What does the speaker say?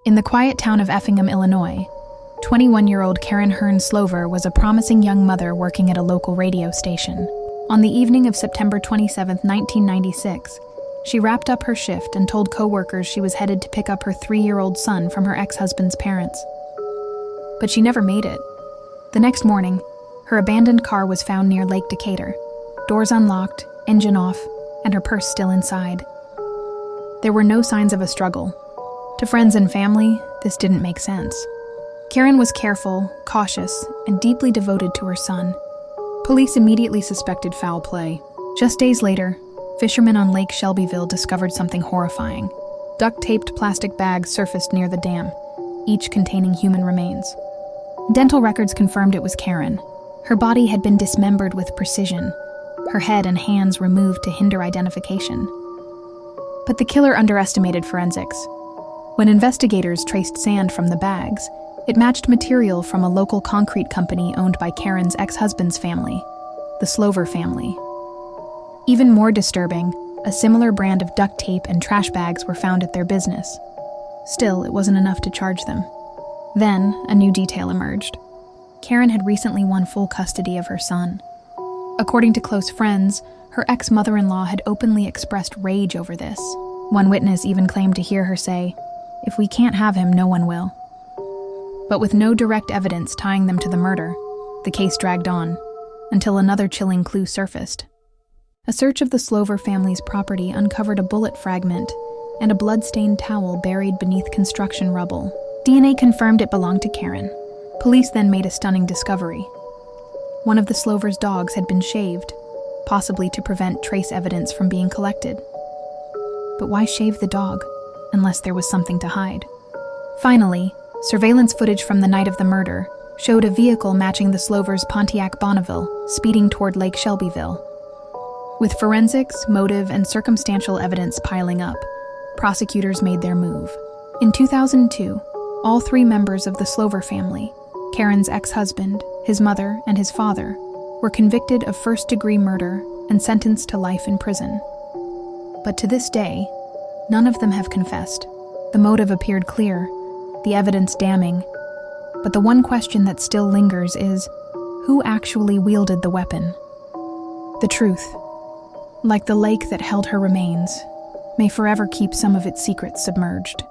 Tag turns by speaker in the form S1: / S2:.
S1: In the quiet town of Effingham, Illinois, 21-year-old Karen Hearn Slover was a promising young mother working at a local radio station. On the evening of September 27, 1996, she wrapped up her shift and told coworkers she was headed to pick up her 3-year-old son from her ex-husband's parents. But she never made it. The next morning, her abandoned car was found near Lake Decatur, doors unlocked, engine off, and her purse still inside. There were no signs of a struggle. To friends and family, this didn't make sense. Karen was careful, cautious, and deeply devoted to her son. Police immediately suspected foul play. Just days later, fishermen on Lake Shelbyville discovered something horrifying. Duct-taped plastic bags surfaced near the dam, each containing human remains. Dental records confirmed it was Karen. Her body had been dismembered with precision, her head and hands removed to hinder identification. But the killer underestimated forensics. When investigators traced sand from the bags, it matched material from a local concrete company owned by Karen's ex-husband's family, the Slover family. Even more disturbing, a similar brand of duct tape and trash bags were found at their business. Still, it wasn't enough to charge them. Then, a new detail emerged. Karen had recently won full custody of her son. According to close friends, her ex-mother-in-law had openly expressed rage over this. One witness even claimed to hear her say, "If we can't have him, no one will." But with no direct evidence tying them to the murder, the case dragged on, until another chilling clue surfaced. A search of the Slover family's property uncovered a bullet fragment and a blood-stained towel buried beneath construction rubble. DNA confirmed it belonged to Karen. Police then made a stunning discovery. One of the Slover's dogs had been shaved, possibly to prevent trace evidence from being collected. But why shave the dog, unless there was something to hide? Finally, surveillance footage from the night of the murder showed a vehicle matching the Slover's Pontiac Bonneville speeding toward Lake Shelbyville. With forensics, motive, and circumstantial evidence piling up, prosecutors made their move. In 2002, all 3 members of the Slover family, Karen's ex-husband, his mother, and his father, were convicted of first-degree murder and sentenced to life in prison. But to this day, none of them have confessed. The motive appeared clear, the evidence damning, but the one question that still lingers is, who actually wielded the weapon? The truth, like the lake that held her remains, may forever keep some of its secrets submerged.